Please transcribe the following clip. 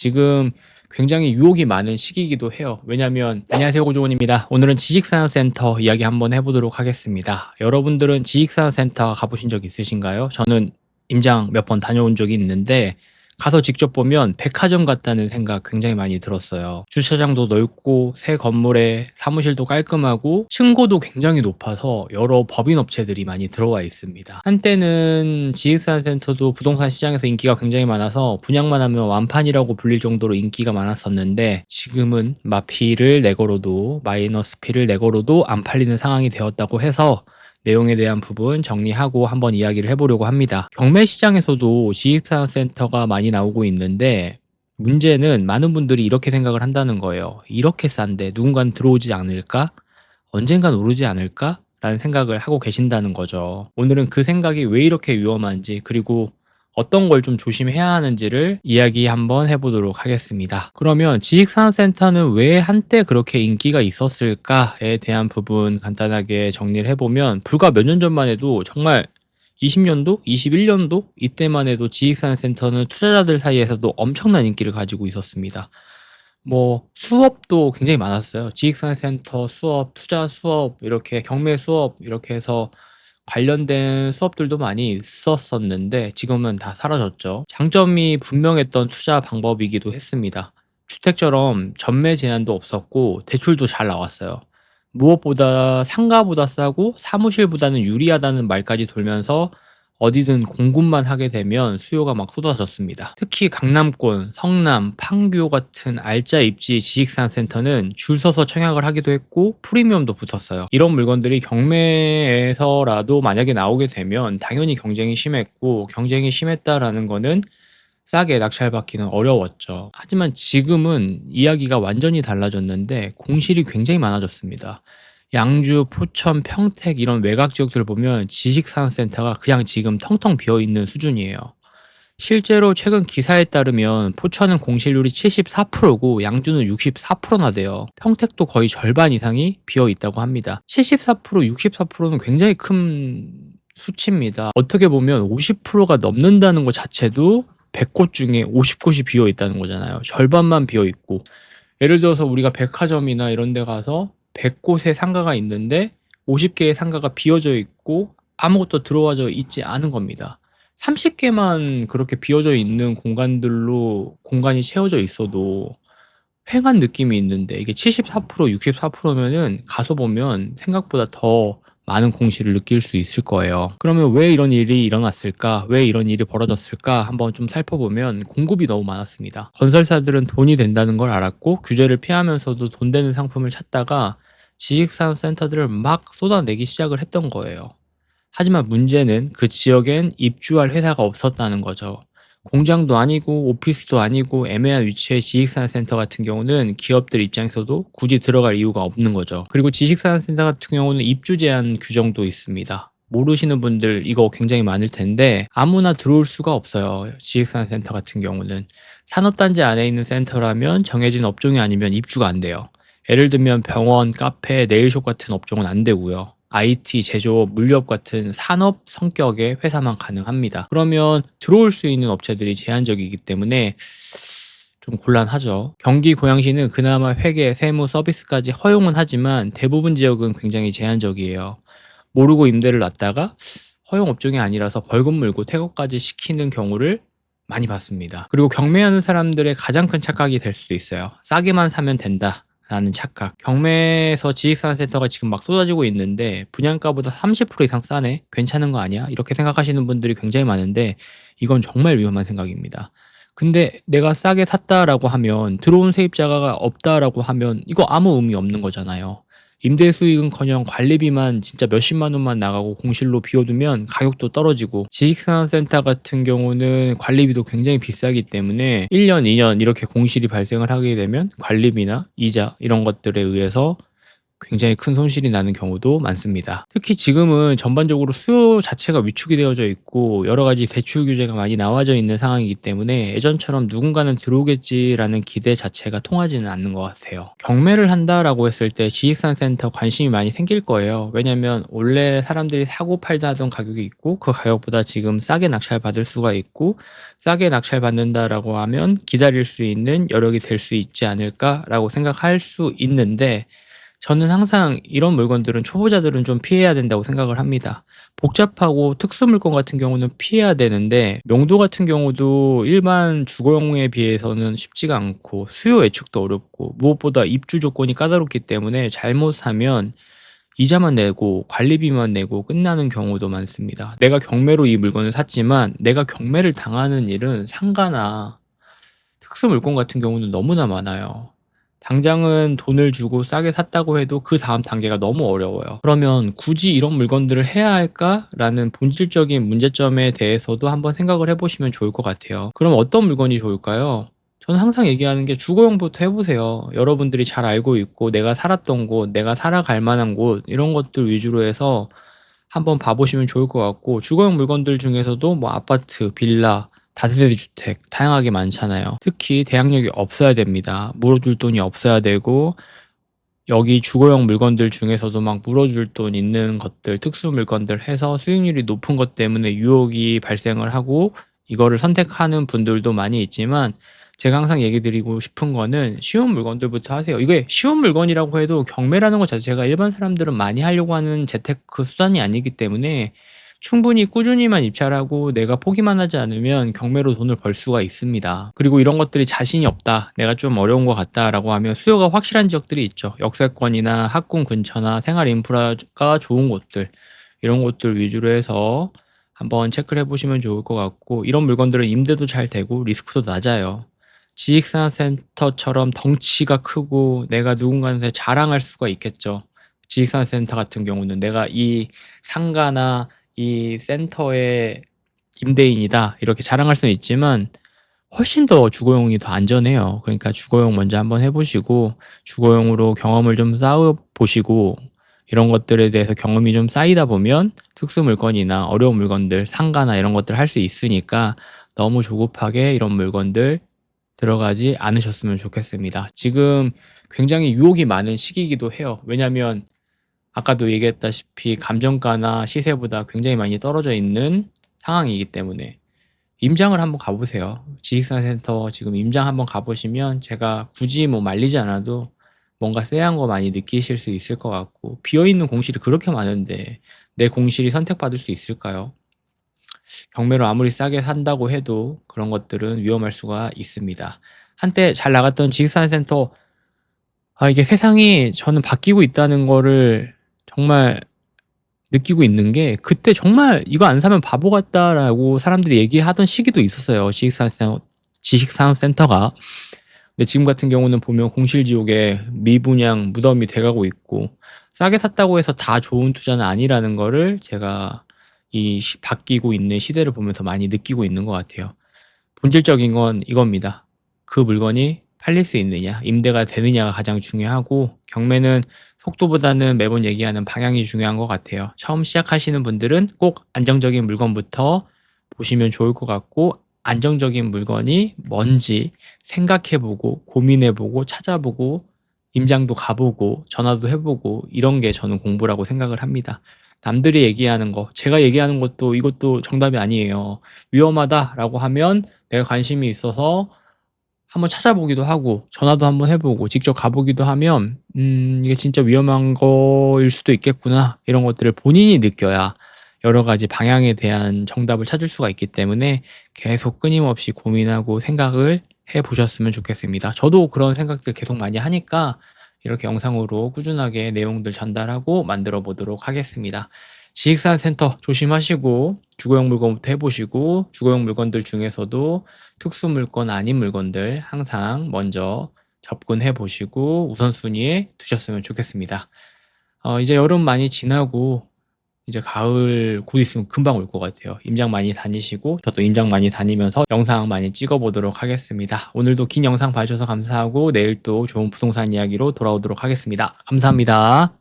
지금 굉장히 유혹이 많은 시기이기도 해요. 왜냐하면 안녕하세요, 고조원입니다. 오늘은 지식산업센터 이야기 한번 해보도록 하겠습니다. 여러분들은 지식산업센터 가보신 적 있으신가요? 저는 임장 몇 번 다녀온 적이 있는데 가서 직접 보면 백화점 같다는 생각 굉장히 많이 들었어요. 주차장도 넓고 새 건물에 사무실도 깔끔하고 층고도 굉장히 높아서 여러 법인 업체들이 많이 들어와 있습니다. 한때는 지식산업센터도 부동산 시장에서 인기가 굉장히 많아서 분양만 하면 완판이라고 불릴 정도로 인기가 많았었는데 지금은 마피를 내걸어도 마이너스 피를 내걸어도 안 팔리는 상황이 되었다고 해서 내용에 대한 부분 정리하고 한번 이야기를 해보려고 합니다. 경매 시장에서도 지식산업센터가 많이 나오고 있는데 문제는 많은 분들이 이렇게 생각을 한다는 거예요. 이렇게 싼데 누군가는 들어오지 않을까? 언젠간 오르지 않을까? 라는 생각을 하고 계신다는 거죠. 오늘은 그 생각이 왜 이렇게 위험한지, 그리고 어떤 걸 좀 조심해야 하는지를 이야기 한번 해보도록 하겠습니다. 그러면 지식산업센터는 왜 한때 그렇게 인기가 있었을까에 대한 부분 간단하게 정리를 해보면, 불과 몇 년 전만 해도 정말 20년도, 21년도 이때만 해도 지식산업센터는 투자자들 사이에서도 엄청난 인기를 가지고 있었습니다. 수업도 굉장히 많았어요. 지식산업센터 수업, 투자 수업, 이렇게 경매 수업, 이렇게 해서 관련된 수업들도 많이 있었었는데 지금은 다 사라졌죠. 장점이 분명했던 투자 방법이기도 했습니다. 주택처럼 전매 제한도 없었고 대출도 잘 나왔어요. 무엇보다 상가보다 싸고 사무실보다는 유리하다는 말까지 돌면서 어디든 공급만 하게 되면 수요가 막 쏟아졌습니다. 특히 강남권, 성남, 판교 같은 알짜 입지 지식산업센터는 줄 서서 청약을 하기도 했고 프리미엄도 붙었어요. 이런 물건들이 경매에서라도 만약에 나오게 되면 당연히 경쟁이 심했고, 경쟁이 심했다라는 거는 싸게 낙찰받기는 어려웠죠. 하지만 지금은 이야기가 완전히 달라졌는데 공실이 굉장히 많아졌습니다. 양주, 포천, 평택 이런 외곽 지역들 보면 지식산업센터가 그냥 지금 텅텅 비어있는 수준이에요. 실제로 최근 기사에 따르면 포천은 공실률이 74%고 양주는 64%나 돼요. 평택도 거의 절반 이상이 비어있다고 합니다. 74%, 64%는 굉장히 큰 수치입니다. 어떻게 보면 50%가 넘는다는 것 자체도 100곳 중에 50곳이 비어 있다는 거잖아요. 절반만 비어 있고, 예를 들어서 우리가 백화점이나 이런 데 가서 100곳의 상가가 있는데 50개의 상가가 비어져 있고 아무것도 들어와져 있지 않은 겁니다. 30개만 그렇게 비어져 있는 공간들로 공간이 채워져 있어도 휑한 느낌이 있는데, 이게 74%, 64%면은 가서 보면 생각보다 더 많은 공실을 느낄 수 있을 거예요. 그러면 왜 이런 일이 일어났을까? 왜 이런 일이 벌어졌을까? 한번 좀 살펴보면 공급이 너무 많았습니다. 건설사들은 돈이 된다는 걸 알았고 규제를 피하면서도 돈 되는 상품을 찾다가 지식산업센터들을 막 쏟아내기 시작을 했던 거예요. 하지만 문제는 그 지역엔 입주할 회사가 없었다는 거죠. 공장도 아니고 오피스도 아니고 애매한 위치의 지식산업센터 같은 경우는 기업들 입장에서도 굳이 들어갈 이유가 없는 거죠. 그리고 지식산업센터 같은 경우는 입주 제한 규정도 있습니다. 모르시는 분들 이거 굉장히 많을 텐데 아무나 들어올 수가 없어요. 지식산업센터 같은 경우는 산업단지 안에 있는 센터라면 정해진 업종이 아니면 입주가 안 돼요. 예를 들면 병원, 카페, 네일숍 같은 업종은 안 되고요. IT, 제조업, 물류업 같은 산업 성격의 회사만 가능합니다. 그러면 들어올 수 있는 업체들이 제한적이기 때문에 좀 곤란하죠. 경기 고양시는 그나마 회계, 세무, 서비스까지 허용은 하지만 대부분 지역은 굉장히 제한적이에요. 모르고 임대를 놨다가 허용 업종이 아니라서 벌금 물고 퇴거까지 시키는 경우를 많이 봤습니다. 그리고 경매하는 사람들의 가장 큰 착각이 될 수도 있어요. 싸게만 사면 된다 라는 착각. 경매에서 지식산업센터가 지금 막 쏟아지고 있는데 분양가보다 30% 이상 싸네? 괜찮은 거 아니야? 이렇게 생각하시는 분들이 굉장히 많은데 이건 정말 위험한 생각입니다. 근데 내가 싸게 샀다라고 하면, 들어온 세입자가 없다라고 하면 이거 아무 의미 없는 거잖아요. 임대 수익은커녕 관리비만 진짜 몇십만 원만 나가고 공실로 비워두면 가격도 떨어지고, 지식산업센터 같은 경우는 관리비도 굉장히 비싸기 때문에 1년, 2년 이렇게 공실이 발생을 하게 되면 관리비나 이자 이런 것들에 의해서 굉장히 큰 손실이 나는 경우도 많습니다. 특히 지금은 전반적으로 수요 자체가 위축이 되어져 있고 여러 가지 대출 규제가 많이 나와져 있는 상황이기 때문에 예전처럼 '누군가는 들어오겠지.'라는 기대 자체가 통하지는 않는 것 같아요. 경매를 한다라고 했을 때 지식산센터 관심이 많이 생길 거예요. 왜냐면 원래 사람들이 사고 팔다 하던 가격이 있고 그 가격보다 지금 싸게 낙찰받을 수가 있고 '싸게 낙찰받는다.'라고 하면 '기다릴 수 있는 여력이 될 수 있지 않을까?'라고 생각할 수 있는데 저는 항상 이런 물건들은 초보자들은 좀 피해야 된다고 생각을 합니다. 복잡하고 특수 물건 같은 경우는 피해야 되는데 명도 같은 경우도 일반 주거용에 비해서는 쉽지가 않고 수요 예측도 어렵고 무엇보다 입주 조건이 까다롭기 때문에 잘못 사면 이자만 내고 관리비만 내고 끝나는 경우도 많습니다. 내가 경매로 이 물건을 샀지만 내가 경매를 당하는 일은 상가나 특수 물건 같은 경우는 너무나 많아요. 당장은 돈을 주고 싸게 샀다고 해도 그다음 단계가 너무 어려워요. 그러면 '굳이 이런 물건들을 해야 할까?'라는 본질적인 문제점에 대해서도 한번 생각을 해 보시면 좋을 것 같아요. 그럼 어떤 물건이 좋을까요? 저는 항상 얘기하는 게 주거용부터 해 보세요. 여러분들이 잘 알고 있고 내가 살았던 곳, 내가 살아갈 만한 곳 이런 것들 위주로 해서 한번 봐 보시면 좋을 것 같고 주거용 물건들 중에서도 뭐 아파트, 빌라, 다세대 주택 다양하게 많잖아요. 특히 대항력이 없어야 됩니다. 물어줄 돈이 없어야 되고 여기 주거용 물건들 중에서도 막 물어줄 돈 있는 것들 특수 물건들 해서 수익률이 높은 것 때문에 유혹이 발생을 하고 이거를 선택하는 분들도 많이 있지만 제가 항상 얘기 드리고 싶은 거는 쉬운 물건들부터 하세요. 이게 쉬운 물건이라고 해도 경매라는 것 자체가 일반 사람들은 많이 하려고 하는 재테크 수단이 아니기 때문에 충분히 꾸준히만 입찰하고 내가 포기만 하지 않으면 경매로 돈을 벌 수가 있습니다. 그리고 이런 것들이 자신이 없다, 내가 좀 어려운 것 같다라고 하면 수요가 확실한 지역들이 있죠. 역세권이나 학군 근처나 생활 인프라가 좋은 곳들, 이런 곳들 위주로 해서 한번 체크를 해보시면 좋을 것 같고 이런 물건들은 임대도 잘 되고 리스크도 낮아요. 지식산센터처럼 덩치가 크고 내가 누군가한테 자랑할 수가 있겠죠. 지식산센터 같은 경우는 내가 이 상가나 이 센터의 임대인이다 이렇게 자랑할 수는 있지만 훨씬 더 주거용이 더 안전해요. 그러니까 주거용 먼저 한번 해 보시고 주거용으로 경험을 좀 쌓아 보시고 이런 것들에 대해서 경험이 좀 쌓이다 보면 특수 물건이나 어려운 물건들, 상가나 이런 것들 할 수 있으니까 너무 조급하게 이런 물건들 들어가지 않으셨으면 좋겠습니다. 지금 굉장히 유혹이 많은 시기이기도 해요. 왜냐하면 아까도 얘기했다시피 감정가나 시세보다 굉장히 많이 떨어져 있는 상황이기 때문에 임장을 한번 가 보세요. 지식산센터 지금 임장 한번 가 보시면 제가 굳이 뭐 말리지 않아도 뭔가 쎄한 거 많이 느끼실 수 있을 것 같고 비어 있는 공실이 그렇게 많은데 내 공실이 선택받을 수 있을까요? 경매로 아무리 싸게 산다고 해도 그런 것들은 위험할 수가 있습니다. 한때 잘 나갔던 지식산센터 이게 세상이 저는 바뀌고 있다는 거를 정말 느끼고 있는 게 그때 정말 '이거 안 사면 바보 같다.'라고 사람들이 얘기하던 시기도 있었어요, 지식산업센터가. 근데 지금 같은 경우는 보면 공실지옥에 미분양 무덤이 돼 가고 있고 싸게 샀다고 해서 다 좋은 투자는 아니라는 거를 제가 이 바뀌고 있는 시대를 보면서 많이 느끼고 있는 것 같아요. 본질적인 건 이겁니다. 그 물건이 팔릴 수 있느냐, 임대가 되느냐가 가장 중요하고 경매는 속도보다는 매번 얘기하는 방향이 중요한 것 같아요. 처음 시작하시는 분들은 꼭 안정적인 물건부터 보시면 좋을 것 같고 안정적인 물건이 뭔지 생각해 보고 고민해 보고 찾아보고 임장도 가 보고 전화도 해 보고 이런 게 저는 공부라고 생각을 합니다. 남들이 얘기하는 거, 제가 얘기하는 것도 이것도 정답이 아니에요. "위험하다."라고 하면 내가 관심이 있어서 한번 찾아보기도 하고 전화도 한번 해 보고 직접 가 보기도 하면 '이게 진짜 위험한 거일 수도 있겠구나.' 이런 것들을 본인이 느껴야 여러 가지 방향에 대한 정답을 찾을 수가 있기 때문에 계속 끊임없이 고민하고 생각을 해 보셨으면 좋겠습니다. 저도 그런 생각들 계속 많이 하니까 이렇게 영상으로 꾸준하게 내용들 전달하고 만들어 보도록 하겠습니다. 지식산센터 조심하시고 주거용 물건부터 해 보시고 주거용 물건들 중에서도 특수 물건 아닌 물건들 항상 먼저 접근해 보시고 우선순위에 두셨으면 좋겠습니다. 이제 여름 많이 지나고 이제 가을 곧 있으면 금방 올 것 같아요. 임장 많이 다니시고 저도 임장 많이 다니면서 영상 많이 찍어 보도록 하겠습니다. 오늘도 긴 영상 봐주셔서 감사하고 내일 또 좋은 부동산 이야기로 돌아오도록 하겠습니다. 감사합니다.